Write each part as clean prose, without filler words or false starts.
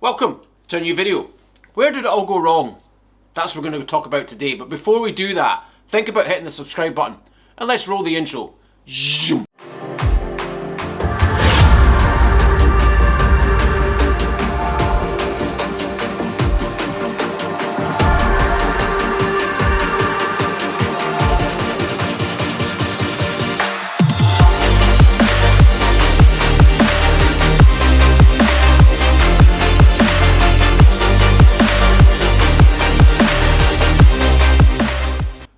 Welcome to a new video. Where did it all go wrong? That's what we're going to talk about today. But before we do that, think about hitting the subscribe button and let's roll the intro. Zoom.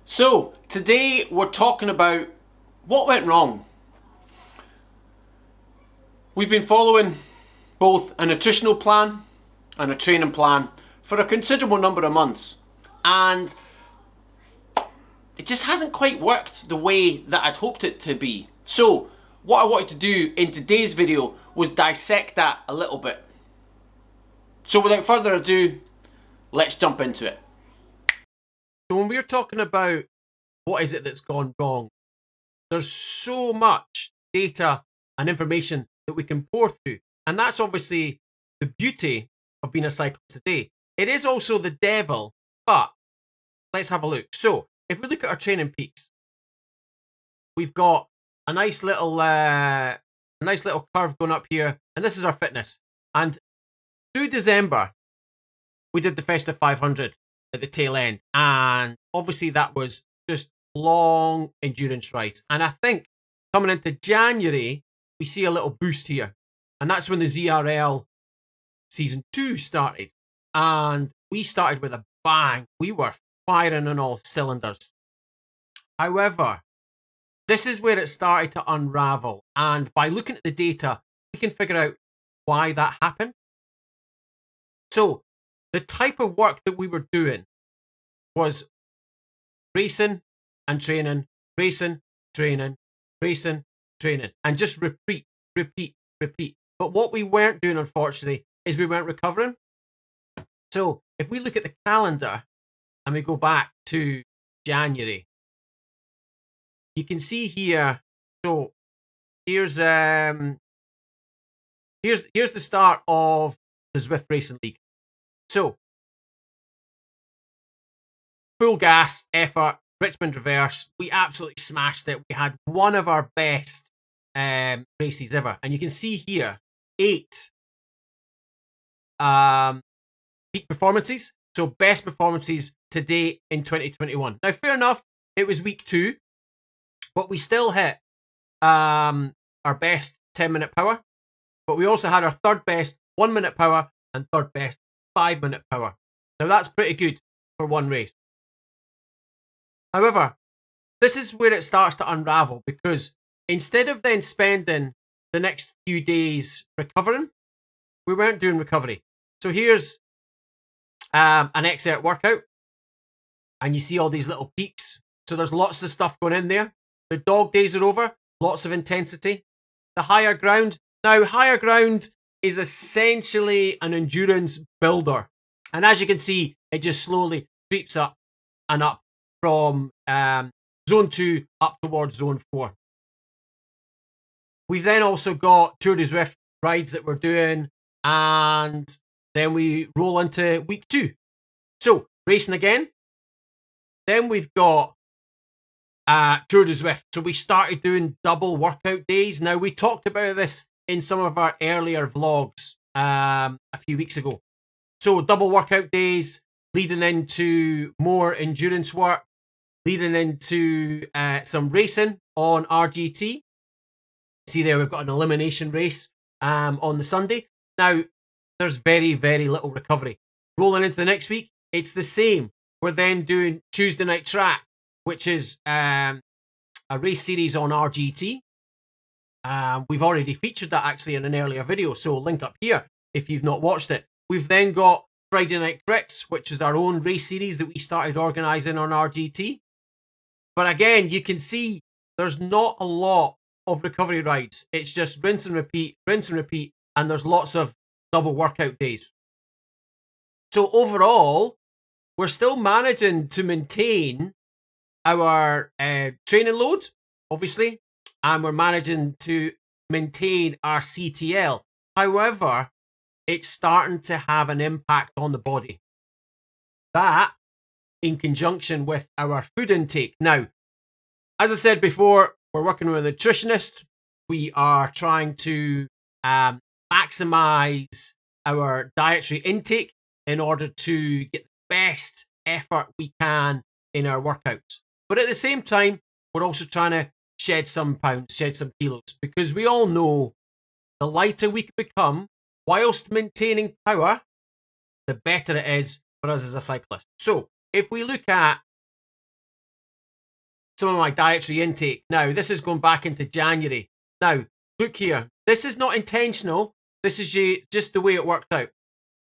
So, today we're talking about what went wrong. We've been following both a nutritional plan and a training plan for a considerable number of months, and it just hasn't quite worked the way that I'd hoped it to be. So, what I wanted to do in today's video was dissect that a little bit. So without further ado, let's jump into it. So when we're talking about what is it that's gone wrong, there's so much data and information that we can pour through. And that's obviously the beauty of being a cyclist today. It is also the devil, but let's have a look. So if we look at our training peaks, we've got a nice little curve going up here, and this is our fitness. And through December, we did the Festive 500 at the tail end, and obviously that was just long endurance rides. And I think coming into January we see a little boost here, and that's when the ZRL season 2 started, and we started with a bang. We were firing on all cylinders. However, this is where it started to unravel, and by looking at the data we can figure out why that happened. So the type of work that we were doing was racing and training, racing, training, racing, training, and just repeat. But what we weren't doing, unfortunately, is we weren't recovering. So if we look at the calendar and we go back to January, you can see here. So here's the start of the Zwift Racing League. So, full gas effort, Richmond reverse. We absolutely smashed it. We had one of our best races ever. And you can see here, 8 peak performances. So, best performances to date in 2021. Now, fair enough, it was week 2, but we still hit our best 10-minute power. But we also had our third best 1-minute power and third best 5-minute power. Now that's pretty good for one race. However, this is where it starts to unravel, because instead of then spending the next few days recovering, we weren't doing recovery. So here's an Xert workout, and you see all these little peaks. So there's lots of stuff going in there. The dog days are over, lots of intensity. The higher ground. Now, higher ground is essentially an endurance builder. And as you can see, it just slowly creeps up and up from zone 2 up towards zone 4. We've then also got Tour de Zwift rides that we're doing, and then we roll into week 2. So, racing again. Then we've got Tour de Zwift. So we started doing double workout days. Now, we talked about this in some of our earlier vlogs a few weeks ago. So double workout days leading into more endurance work, leading into some racing on RGT. See there, we've got an elimination race on the Sunday. Now, there's very, very little recovery. Rolling into the next week, it's the same. We're then doing Tuesday Night Track, which is a race series on RGT. We've already featured that actually in an earlier video, so link up here if you've not watched it. We've then got Friday Night Crits, which is our own race series that we started organising on RGT. But again, you can see there's not a lot of recovery rides. It's just rinse and repeat, and there's lots of double workout days. So overall, we're still managing to maintain our training load, obviously, and we're managing to maintain our CTL. However, it's starting to have an impact on the body. That in conjunction with our food intake. Now, as I said before, we're working with a nutritionist. We are trying to maximize our dietary intake in order to get the best effort we can in our workouts. But at the same time, we're also trying to shed some pounds, shed some kilos, because we all know the lighter we can become whilst maintaining power, the better it is for us as a cyclist. So if we look at some of my dietary intake, now this is going back into January. Now, look here, this is not intentional. This is just the way it worked out.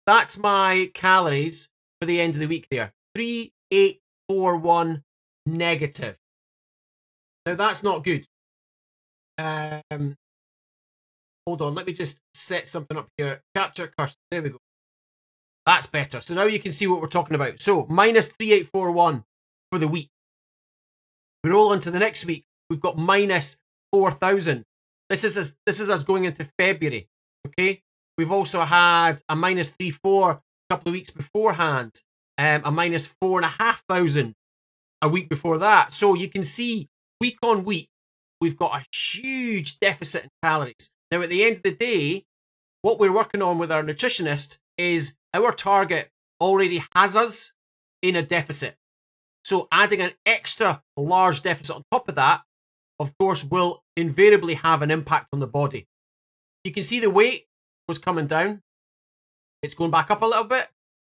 That's my calories for the end of the week there. 3841 negative. Now that's not good. Hold on, let me just set something up here. Capture cursor. There we go. That's better. So now you can see what we're talking about. So minus 3841 for the week. We roll into the next week. We've got minus 4,000. This is us going into February. Okay. We've also had a minus 3,400 a couple of weeks beforehand. A minus 4,500 a week before that. So you can see week on week, we've got a huge deficit in calories. Now, at the end of the day, what we're working on with our nutritionist is our target already has us in a deficit. So adding an extra large deficit on top of that, of course, will invariably have an impact on the body. You can see the weight was coming down. It's going back up a little bit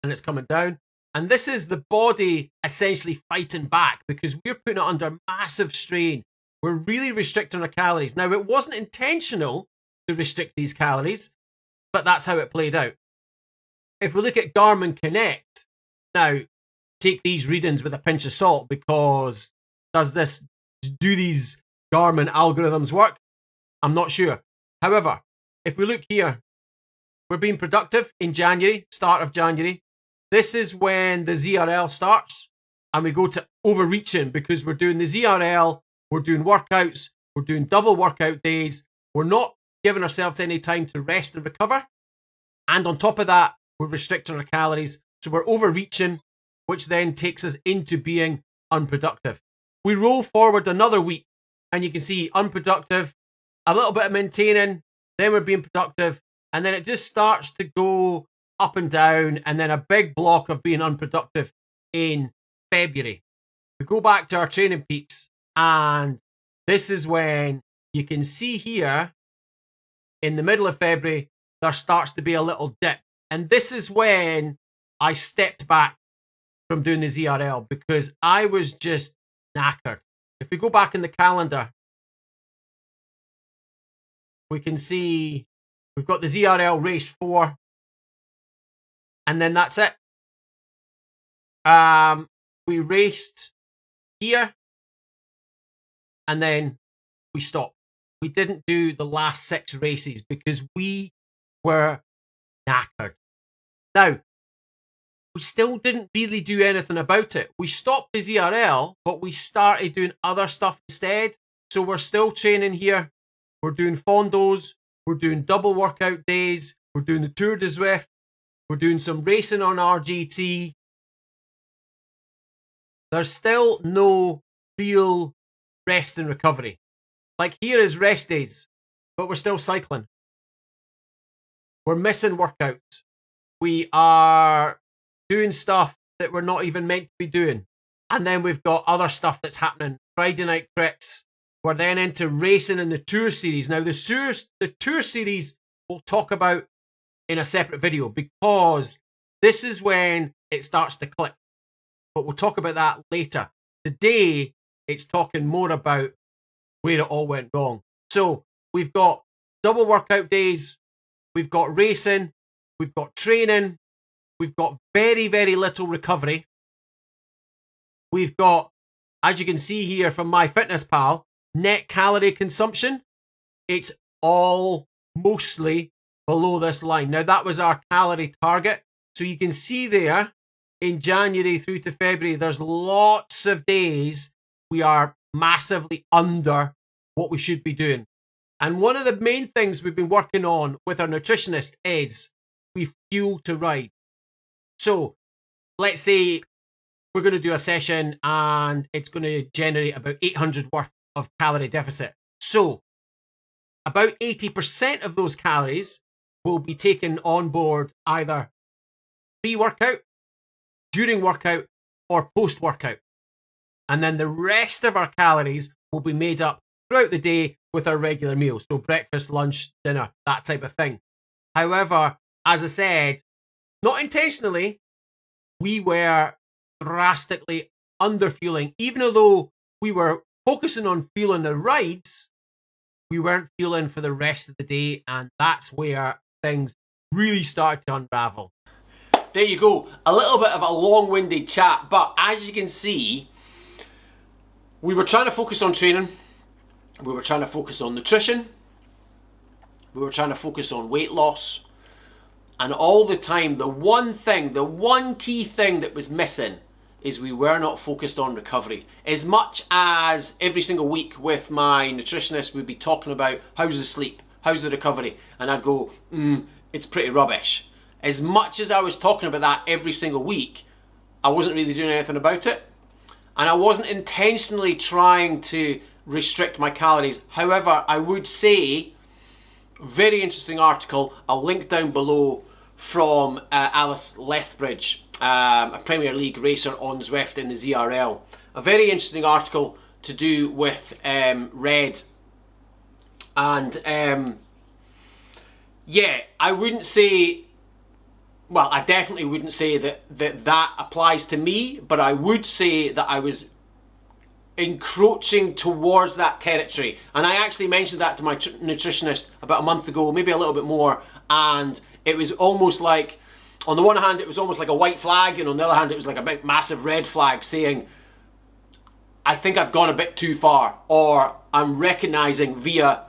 and it's coming down. And this is the body essentially fighting back because we're putting it under massive strain. We're really restricting our calories. Now, it wasn't intentional to restrict these calories, but that's how it played out. If we look at Garmin Connect, now take these readings with a pinch of salt because do these Garmin algorithms work? I'm not sure. However, if we look here, we're being productive in January, start of January. This is when the ZRL starts and we go to overreaching because we're doing the ZRL, we're doing workouts, we're doing double workout days. We're not giving ourselves any time to rest and recover. And on top of that, we're restricting our calories. So we're overreaching, which then takes us into being unproductive. We roll forward another week and you can see unproductive, a little bit of maintaining, then we're being productive. And then it just starts to go up and down, and then a big block of being unproductive in February. We go back to our training peaks, and this is when you can see here in the middle of February, there starts to be a little dip. And this is when I stepped back from doing the ZRL because I was just knackered. If we go back in the calendar, we can see we've got the ZRL race 4. And then that's it. We raced here. And then we stopped. We didn't do the last 6 races because we were knackered. Now, we still didn't really do anything about it. We stopped the ZRL, but we started doing other stuff instead. So we're still training here. We're doing fondos. We're doing double workout days. We're doing the Tour de Zwift. We're doing some racing on RGT. There's still no real rest and recovery. Like here is rest days, but we're still cycling. We're missing workouts. We are doing stuff that we're not even meant to be doing. And then we've got other stuff that's happening. Friday night crits. We're then into racing in the Tour series. Now the Tour series we'll talk about in a separate video because this is when it starts to click. But we'll talk about that later. Today, it's talking more about where it all went wrong. So we've got double workout days, we've got racing, we've got training, we've got very, very little recovery. We've got, as you can see here from MyFitnessPal, net calorie consumption. It's all mostly below this line. Now, that was our calorie target. So you can see there in January through to February, there's lots of days we are massively under what we should be doing. And one of the main things we've been working on with our nutritionist is we fuel to ride. So let's say we're going to do a session and it's going to generate about 800 worth of calorie deficit. So about 80% of those calories will be taken on board either pre-workout, during workout, or post-workout. And then the rest of our calories will be made up throughout the day with our regular meals. So breakfast, lunch, dinner, that type of thing. However, as I said, not intentionally, we were drastically under-fueling. Even although we were focusing on fueling the rides, we weren't fueling for the rest of the day. And that's where things really started to unravel. There you go. A little bit of a long-winded chat. But as you can see, we were trying to focus on training. We were trying to focus on nutrition. We were trying to focus on weight loss. And all the time, the one key thing that was missing is we were not focused on recovery. As much as every single week with my nutritionist, we'd be talking about how's the sleep, how's the recovery, and I'd go, it's pretty rubbish. As much as I was talking about that every single week, I wasn't really doing anything about it. And I wasn't intentionally trying to restrict my calories. However, I would say, very interesting article, I'll link down below, from Alice Lethbridge, a Premier League racer on Zwift in the ZRL. A very interesting article to do with red. And yeah, I wouldn't say, well, I definitely wouldn't say that applies to me, but I would say that I was encroaching towards that territory. And I actually mentioned that to my nutritionist about a month ago, maybe a little bit more, and it was almost like, on the one hand, it was almost like a white flag, and on the other hand, it was like a big, massive red flag saying, I think I've gone a bit too far, or I'm recognizing via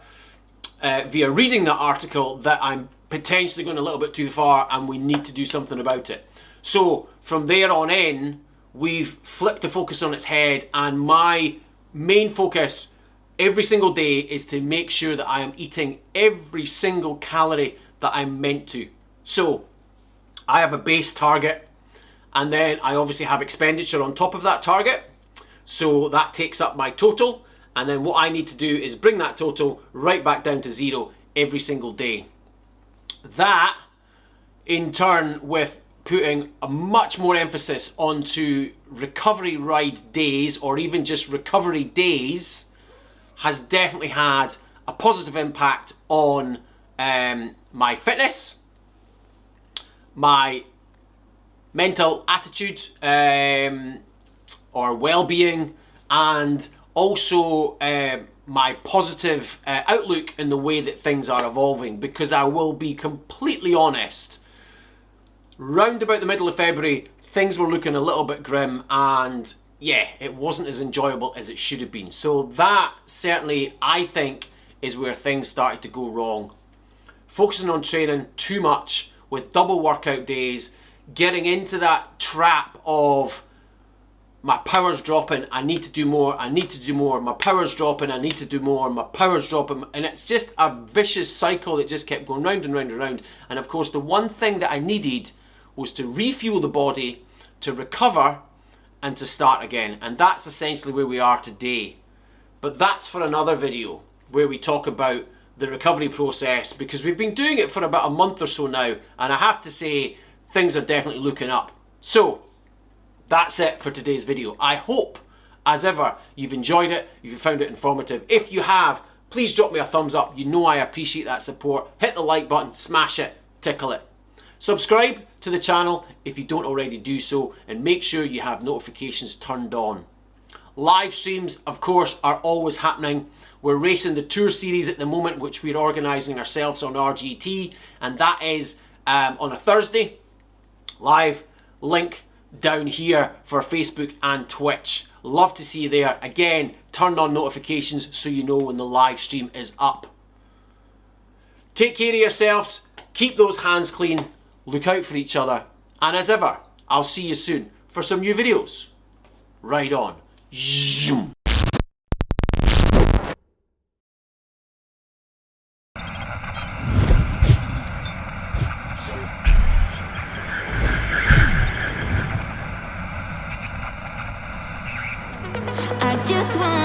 reading that article that I'm potentially going a little bit too far and we need to do something about it. So from there on in, we've flipped the focus on its head, and my main focus every single day is to make sure that I am eating every single calorie that I'm meant to. So I have a base target, and then I obviously have expenditure on top of that target. So that takes up my total, and then what I need to do is bring that total right back down to zero every single day. That, in turn, with putting a much more emphasis onto recovery ride days, or even just recovery days, has definitely had a positive impact on my fitness, my mental attitude, or well-being, and also my positive outlook in the way that things are evolving. Because I will be completely honest, round about the middle of February, things were looking a little bit grim, and yeah, it wasn't as enjoyable as it should have been. So that certainly, I think, is where things started to go wrong. Focusing on training too much with double workout days, getting into that trap of my power's dropping, I need to do more, I need to do more, my power's dropping, I need to do more, my power's dropping, and it's just a vicious cycle that just kept going round and round and round. And of course, the one thing that I needed was to refuel the body, to recover, and to start again. And that's essentially where we are today. But that's for another video, where we talk about the recovery process, because we've been doing it for about a month or so now, and I have to say, things are definitely looking up. So that's it for today's video. I hope, as ever, you've enjoyed it, you've found it informative. If you have, please drop me a thumbs up. You know I appreciate that support. Hit the like button, smash it, tickle it. Subscribe to the channel if you don't already do so, and make sure you have notifications turned on. Live streams, of course, are always happening. We're racing the tour series at the moment, which we're organising ourselves on RGT, and that is on a Thursday. Live link down here for Facebook and Twitch. Love to see you there. Again, turn on notifications so you know when the live stream is up. Take care of yourselves, keep those hands clean, look out for each other, and as ever, I'll see you soon for some new videos. Ride on. Zoom. just wanna